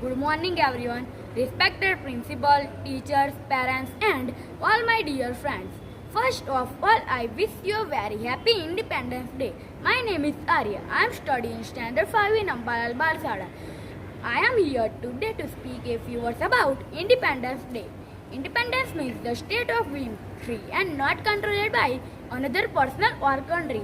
Good morning everyone, respected principal, teachers, parents and all my dear friends. First of all, I wish you a very happy Independence Day. My name is Arya. I am studying Standard 5 in Ambala Balsada. I am here today to speak a few words about Independence Day. Independence means the state of being free and not controlled by another person or country.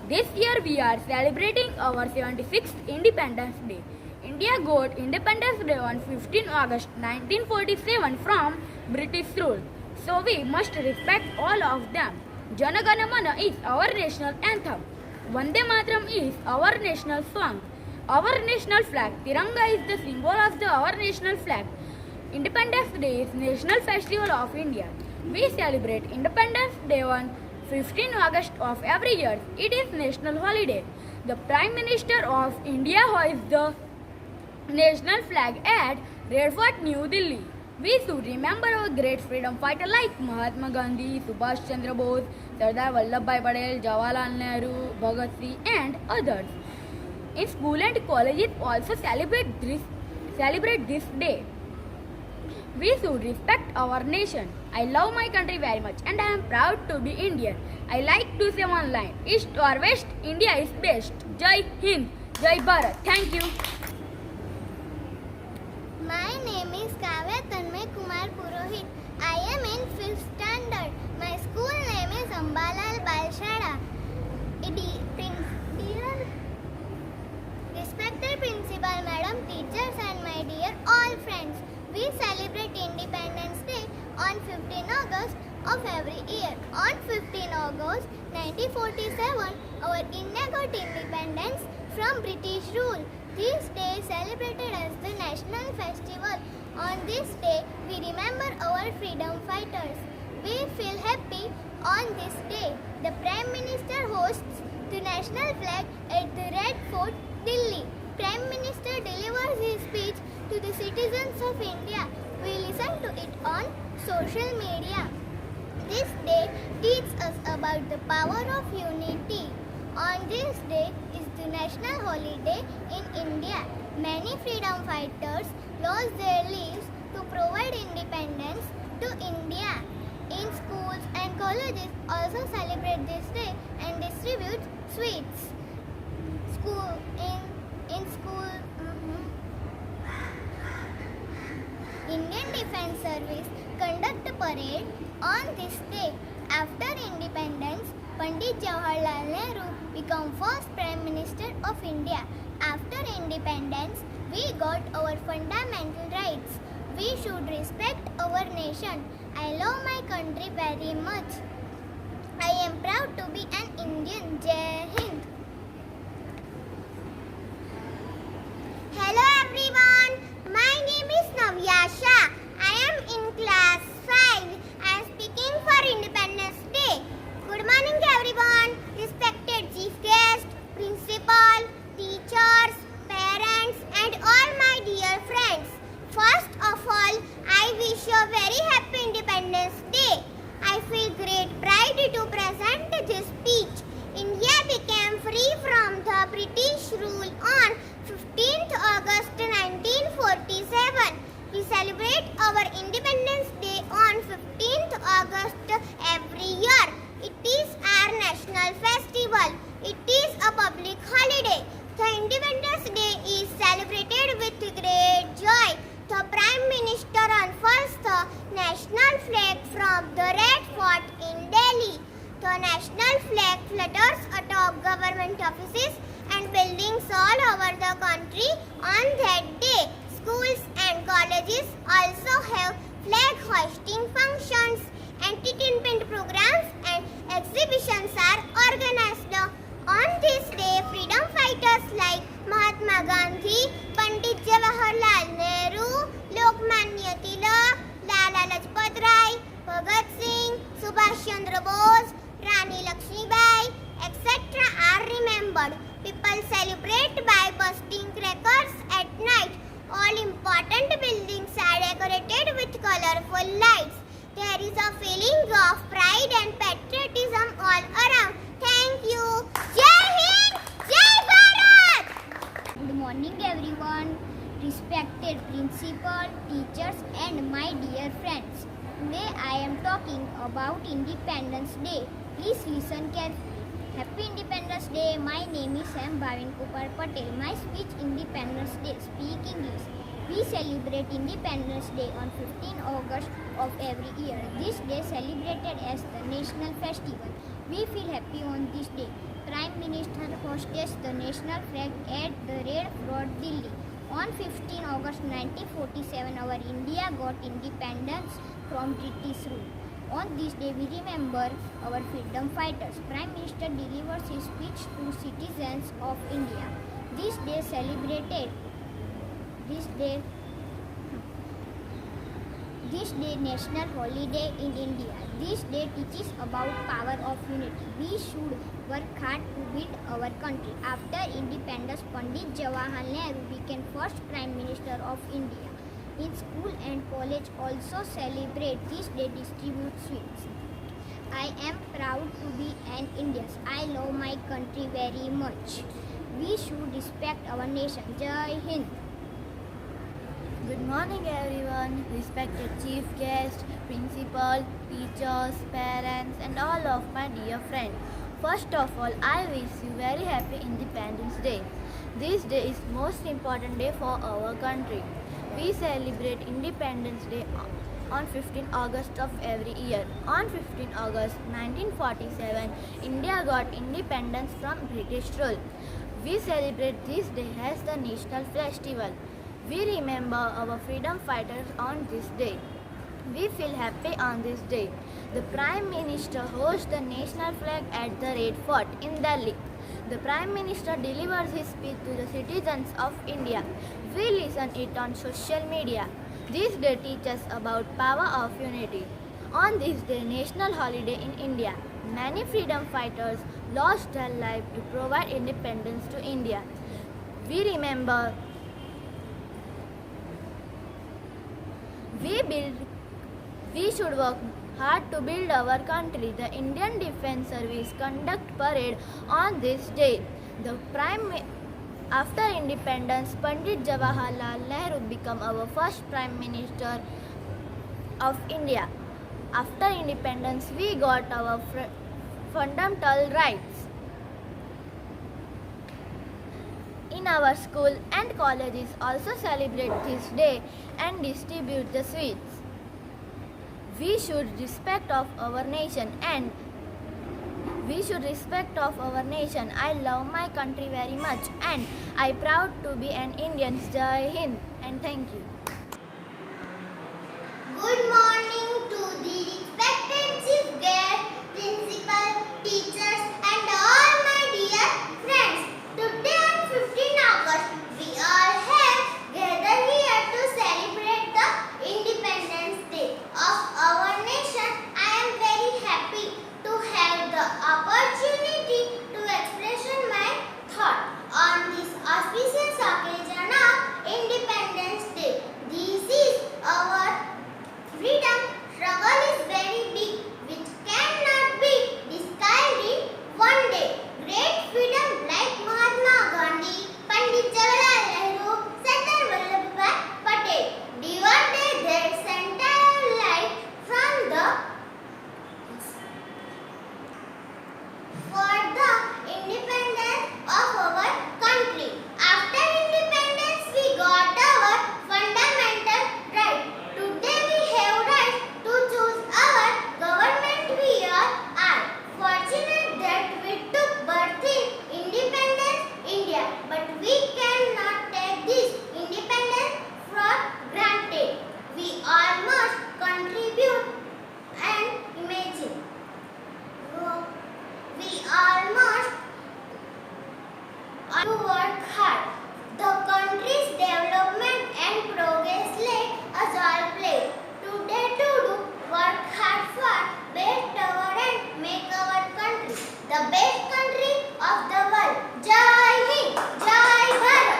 This year we are celebrating our 76th Independence Day. India got Independence Day on 15 August 1947 from British rule. So we must respect all of them. Jana Gana Mana is our national anthem. Vande Mataram is our national song. Our national flag, Tiranga, is the symbol of our national flag. Independence Day is National Festival of India. We celebrate Independence Day on 15 August of every year. It is national holiday. The Prime Minister of India hoists the national flag at Red Fort, New Delhi. We should remember our great freedom fighters like Mahatma Gandhi, Subhash Chandra Bose, Sardar Vallabhbhai Patel, Jawaharlal Nehru, Bhagat Singh, and others. In school and colleges also celebrate this day. We should respect our nation. I love my country very much and I am proud to be Indian. I like to say one line, East or West, India is best. Jai Hind, Jai Bharat. Thank you. My name is Kavya Tanmay Kumar Purohit. I am in 5th standard. My school name is Ambalal Balshara. Dear respected principal, madam, teachers and my dear all friends, we celebrate Independence Day on 15 August of every year. On 15 August 1947, our India got independence from British rule. This day is celebrated as the national festival. On this day, we remember our freedom fighters. We feel happy on this day. The Prime Minister hosts the national flag at the Red Fort, Delhi. Prime Minister delivers his speech to the citizens of India. We listen to it on social media. This day teaches us about the power of unity. On this day is the national holiday in India. Many freedom fighters lost their lives to provide independence to India. In schools and colleges also celebrate this day and distribute sweets. Indian Defence Service conduct a parade on this day. After independence, Pandit Jawaharlal Nehru became first Prime Minister of India. After independence, we got our fundamental rights. We should respect our nation. I love my country very much. I am proud to be an Indian. Jai Hind. Hello everyone. My name is Navyasha. I am in class 5. I am speaking for Independence Day. Good morning everyone. Respected chief guest, principal, teachers, parents and all my dear friends. First of all, I wish you a very happy Independence Day. I feel great pride to present this speech. India became free from the British rule on 15th August 1947. We celebrate our Independence Day on 15th August every year. It is our national festival. It is a public holiday. The Independence Day is celebrated with great joy. The Prime Minister unfurls the national flag from the Red Fort in Delhi. The national flag flutters atop government offices and buildings all over the country on that day. Schools and colleges also have flag hoisting functions. Entertainment programs and exhibitions are organized. On this day, freedom fighters like Mahatma Gandhi, Pandit Jawaharlal Nehru, Lokmanya Tilak, Lala Lajpat Rai, Bhagat Singh, Subhash Chandra Bose, Rani Lakshmibai, etc. are remembered. People celebrate by bursting crackers at night. All important buildings are decorated with colorful lights. There is a feeling of pride and patriotism all around. Thank you. Jai Hind, Jai Bharat. Good morning everyone, respected principal, teachers and my dear friends. Today I am talking about Independence Day. Please listen carefully. Happy Independence Day. My name is Sam Bhavin Kumar Patel. My speech Independence Day. Speak English. We celebrate Independence Day on 15 August of every year. This day celebrated as the national festival. We feel happy on this day. Prime Minister hosts the national flag at the Red Fort, Delhi. On 15 August 1947, our India got independence from British rule. On this day, we remember our freedom fighters. Prime Minister delivers his speech to citizens of India. This day celebrated. This day national holiday in India. This day teaches about power of unity. We should work hard to build our country. After independence, Pandit Jawaharlal Nehru became first Prime Minister of India. In school and college also celebrate this day, distribute sweets. I am proud to be an Indian. I love my country very much. We should respect our nation. Jai Hind. Good morning everyone, respected chief guest, principal, teachers, parents and all of my dear friends. First of all, I wish you very happy Independence Day. This day is most important day for our country. We celebrate Independence Day on 15 August of every year. On 15 August 1947, India got independence from British rule. We celebrate this day as the national festival. We remember our freedom fighters on this day. We feel happy on this day. The Prime Minister hosts the national flag at the Red Fort in Delhi. The Prime Minister delivers his speech to the citizens of India. We listen it on social media. This day teaches about power of unity. On this day, national holiday in India, many freedom fighters lost their life to provide independence to India. We remember We should work hard to build our country. The Indian Defence Service conduct parade on this day. After independence, Pandit Jawaharlal Nehru became our first Prime Minister of India. After independence, we got our fundamental rights. In our school and colleges also celebrate this day and distribute the sweets. We should respect of our nation and I love my country very much and I proud to be an Indian. Jai Hind and thank you. Good morning to the respected chief guest, principal, teachers and all my dear friends. Today on 15 August, we all have gathered here to celebrate the Independence Day of our nation. I am very happy to have the opportunity to express my thought on this auspicious occasion of Independence Day. This is our freedom struggle is very big, which cannot be described in one day. Great freedom like Mahatma Gandhi, Pandit Jawaharlal Nehru, Sardar Vallabhbhai Patel devoted their entire life for the independence of our country. After independence, we got our fundamental right. Today we have right to choose our government. We are fortunate that we took birth in independent India, but we cannot take this independence for granted. We all must contribute and imagine. We all must work hard. The country's development and progress lay us all play. Today to do work hard for best our and make our country the best country of the world. Jai Hind, Jai Bharat.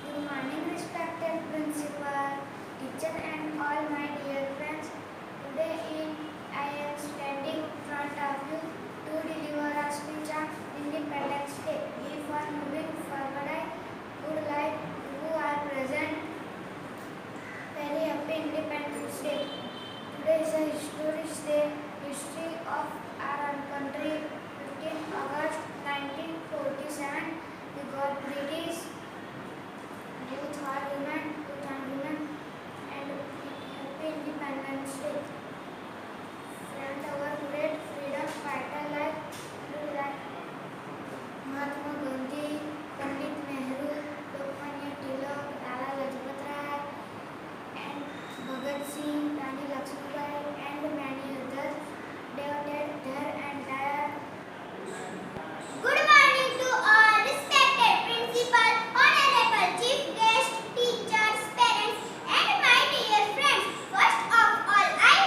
Good morning, respected principal, teacher and all my dear friends. Today I am standing in front of you to deliver a speech on Independence Day. Before moving forward, I would like who are present very happy Independence Day. Today is a historic day, history of our country. 15 August 1947, we got British youth women and happy Independence Day. And our great freedom fighter like Mahatma Gandhi, Pandit Nehru, Lokmanya Tilak, Lala Lajpat Rai, and Bhagat Singh, Rani Lakshmibai, and many others devoted their entire. Good morning to all respected principal, honorable chief guest, teachers, parents and my dear friends. First of all, I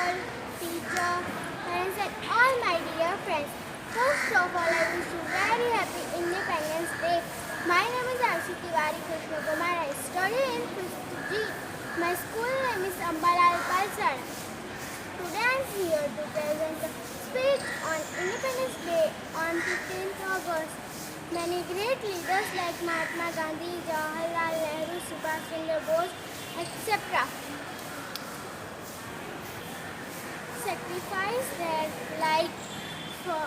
principal, teacher, parents and all my dear friends. First of all, I wish you very happy Independence Day. My name is Arshi Tiwari Krishna Kumar. I study in 5th G. My school name is Ambalal Palsad. Today I am here to present a speech on Independence Day on 15th August. Many great leaders like Mahatma Gandhi, Jawaharlal Nehru, Subhash Chandra Bose, etc. sacrificed their life for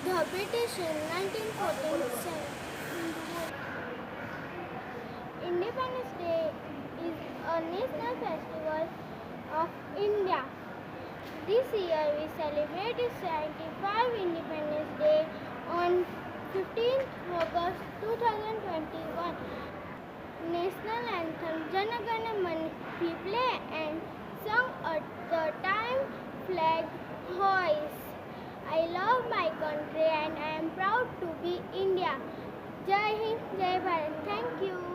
the British in 1914. Independence Day is a national festival of India. This year we celebrate its 75th Independence Day on 15th August 2021. National anthem Jana Gana Mana we play and sung at the time flag hoist. I love my country and I am proud to be India. Jai Hind, Jai Bharat. Thank you.